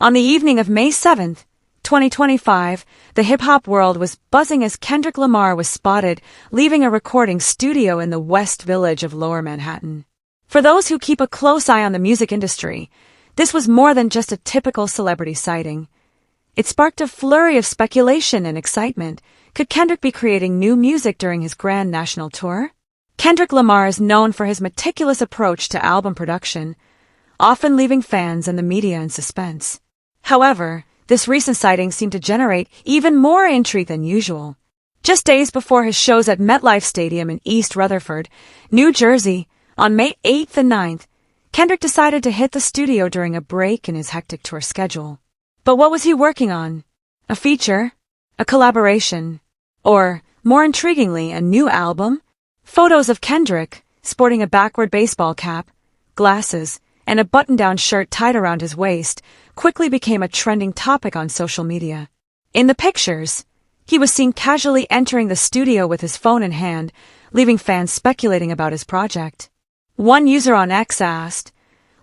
On the evening of May 7th, 2025, the hip-hop world was buzzing as Kendrick Lamar was spotted leaving a recording studio in the West Village of Lower Manhattan. For those who keep a close eye on the music industry, this was more than just a typical celebrity sighting. It sparked a flurry of speculation and excitement. Could Kendrick be creating new music during his grand national tour? Kendrick Lamar is known for his meticulous approach to album production, often leaving fans and the media in suspense. However, this recent sighting seemed to generate even more intrigue than usual. Just days before his shows at MetLife Stadium in East Rutherford, New Jersey, on May 8th and 9th, Kendrick decided to hit the studio during a break in his hectic tour schedule. But what was he working on? A feature? A collaboration? Or, more intriguingly, a new album? Photos of Kendrick, sporting a backward baseball cap, glasses, and a button-down shirt tied around his waist, quickly became a trending topic on social media. In the pictures, he was seen casually entering the studio with his phone in hand, leaving fans speculating about his project. One user on X asked,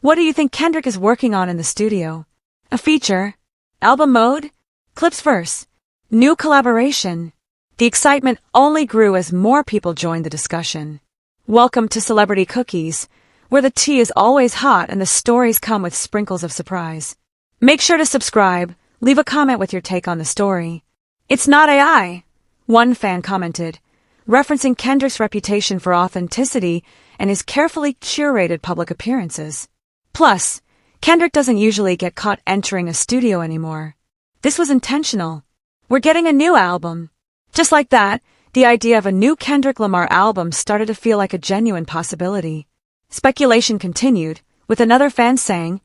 "What do you think Kendrick is working on in the studio? A feature? Album mode? Clips verse? New collaboration?" The excitement only grew as more people joined the discussion. Welcome to Celebrity Cookies, where the tea is always hot and the stories come with sprinkles of surprise. Make sure to subscribe, leave a comment with your take on the story. "It's not AI," one fan commented, referencing Kendrick's reputation for authenticity and his carefully curated public appearances. Plus, Kendrick doesn't usually get caught entering a studio anymore. This was intentional. "We're getting a new album." Just like that, the idea of a new Kendrick Lamar album started to feel like a genuine possibility. Speculation continued, with another fan saying,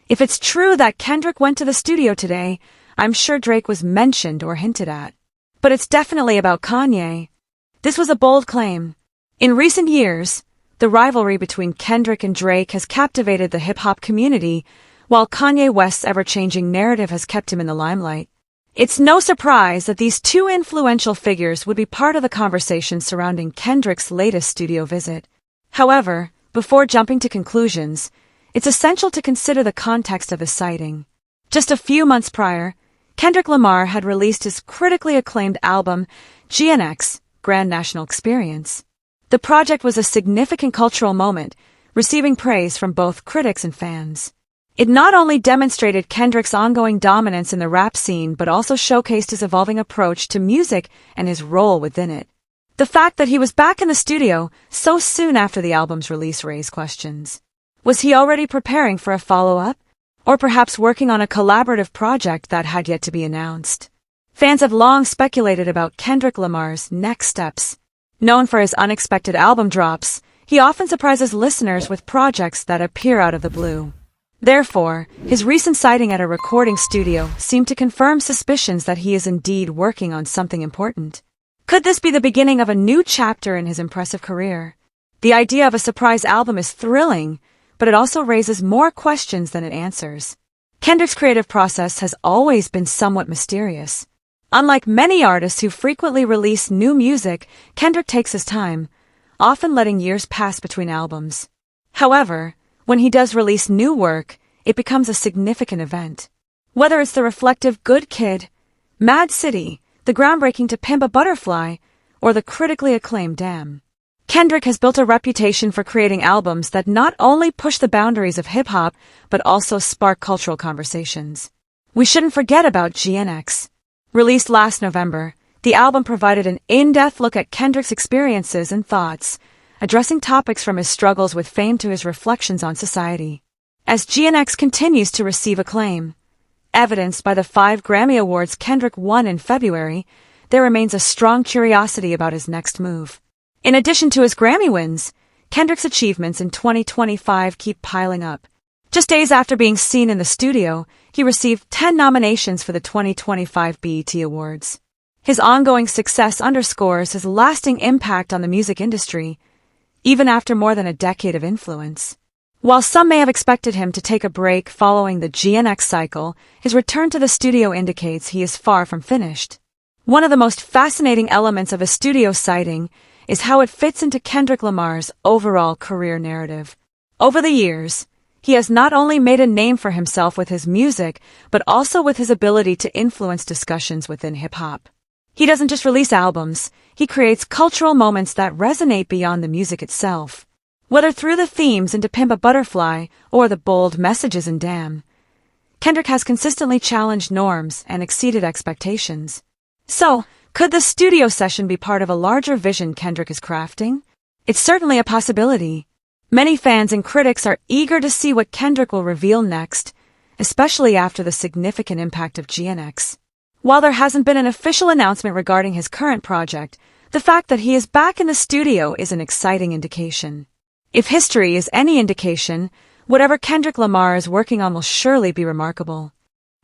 "If it's true that Kendrick went to the studio today, I'm sure Drake was mentioned or hinted at. But it's definitely about Kanye." This was a bold claim. In recent years, the rivalry between Kendrick and Drake has captivated the hip-hop community, while Kanye West's ever-changing narrative has kept him in the limelight. It's no surprise that these two influential figures would be part of the conversation surrounding Kendrick's latest studio visit. However, before jumping to conclusions, it's essential to consider the context of the sighting. Just a few months prior, Kendrick Lamar had released his critically acclaimed album, GNX, Grand National Experience. The project was a significant cultural moment, receiving praise from both critics and fans. It not only demonstrated Kendrick's ongoing dominance in the rap scene but also showcased his evolving approach to music and his role within it. The fact that he was back in the studio so soon after the album's release raised questions. Was he already preparing for a follow-up? Or perhaps working on a collaborative project that had yet to be announced? Fans have long speculated about Kendrick Lamar's next steps. Known for his unexpected album drops, he often surprises listeners with projects that appear out of the blue. Therefore, his recent sighting at a recording studio seemed to confirm suspicions that he is indeed working on something important. Could this be the beginning of a new chapter in his impressive career? The idea of a surprise album is thrilling, but it also raises more questions than it answers. Kendrick's creative process has always been somewhat mysterious. Unlike many artists who frequently release new music, Kendrick takes his time, often letting years pass between albums. However, when he does release new work, it becomes a significant event. Whether it's the reflective Good Kid, Mad City, the groundbreaking To Pimp a Butterfly, or the critically acclaimed Damn. Kendrick has built a reputation for creating albums that not only push the boundaries of hip-hop, but also spark cultural conversations. We shouldn't forget about GNX. Released last November, the album provided an in-depth look at Kendrick's experiences and thoughts, addressing topics from his struggles with fame to his reflections on society. As GNX continues to receive acclaim, evidenced by the 5 Grammy Awards Kendrick won in February, there remains a strong curiosity about his next move. In addition to his Grammy wins, Kendrick's achievements in 2025 keep piling up. Just days after being seen in the studio, he received 10 nominations for the 2025 BET Awards. His ongoing success underscores his lasting impact on the music industry, even after more than a decade of influence. While some may have expected him to take a break following the GNX cycle, his return to the studio indicates he is far from finished. One of the most fascinating elements of a studio sighting is how it fits into Kendrick Lamar's overall career narrative. Over the years, He has not only made a name for himself with his music, but also with his ability to influence discussions within hip-hop. He doesn't just release albums, he creates cultural moments that resonate beyond the music itself. Whether through the themes in To Pimp a Butterfly or the bold messages in Damn, Kendrick has consistently challenged norms and exceeded expectations. So, could the studio session be part of a larger vision Kendrick is crafting? It's certainly a possibility. Many fans and critics are eager to see what Kendrick will reveal next, especially after the significant impact of GNX. While there hasn't been an official announcement regarding his current project, the fact that he is back in the studio is an exciting indication. If history is any indication, whatever Kendrick Lamar is working on will surely be remarkable.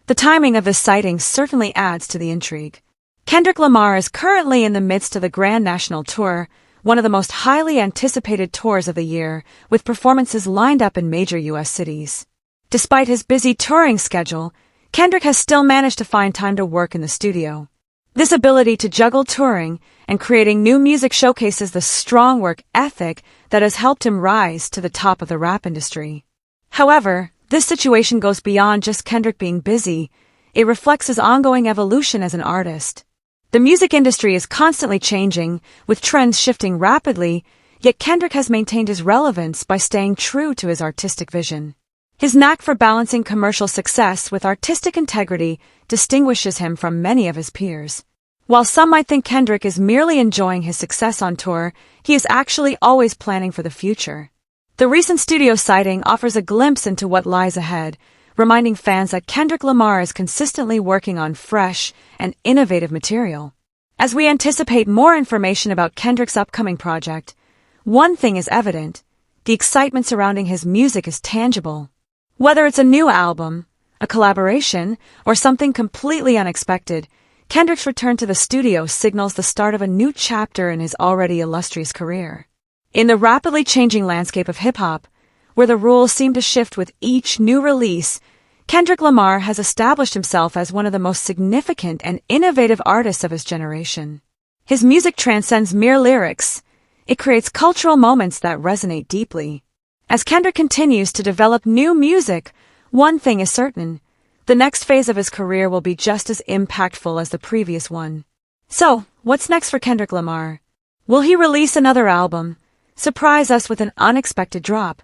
The timing of this sighting certainly adds to the intrigue. Kendrick Lamar is currently in the midst of the Grand National Tour, one of the most highly anticipated tours of the year, with performances lined up in major U.S. cities. Despite his busy touring schedule, Kendrick has still managed to find time to work in the studio. This ability to juggle touring and creating new music showcases the strong work ethic that has helped him rise to the top of the rap industry. However, this situation goes beyond just Kendrick being busy. It reflects his ongoing evolution as an artist. The music industry is constantly changing, with trends shifting rapidly, yet Kendrick has maintained his relevance by staying true to his artistic vision. His knack for balancing commercial success with artistic integrity distinguishes him from many of his peers. While some might think Kendrick is merely enjoying his success on tour, he is actually always planning for the future. The recent studio sighting offers a glimpse into what lies ahead, reminding fans that Kendrick Lamar is consistently working on fresh and innovative material. As we anticipate more information about Kendrick's upcoming project, one thing is evident: the excitement surrounding his music is tangible. Whether it's a new album, a collaboration, or something completely unexpected, Kendrick's return to the studio signals the start of a new chapter in his already illustrious career. In the rapidly changing landscape of hip-hop, where the rules seem to shift with each new release, Kendrick Lamar has established himself as one of the most significant and innovative artists of his generation. His music transcends mere lyrics. It creates cultural moments that resonate deeply. As Kendrick continues to develop new music, one thing is certain: the next phase of his career will be just as impactful as the previous one. So, what's next for Kendrick Lamar? Will he release another album, surprise us with an unexpected drop,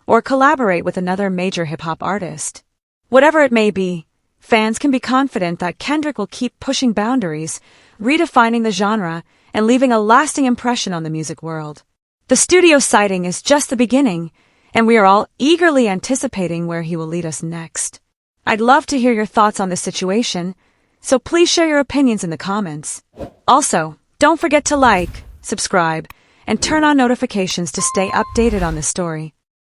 or collaborate with another major hip-hop artist? Whatever it may be, fans can be confident that Kendrick will keep pushing boundaries, redefining the genre, and leaving a lasting impression on the music world. The studio sighting is just the beginning, and we are all eagerly anticipating where he will lead us next. I'd love to hear your thoughts on this situation, so please share your opinions in the comments. Also, don't forget to like, subscribe, and turn on notifications to stay updated on this story.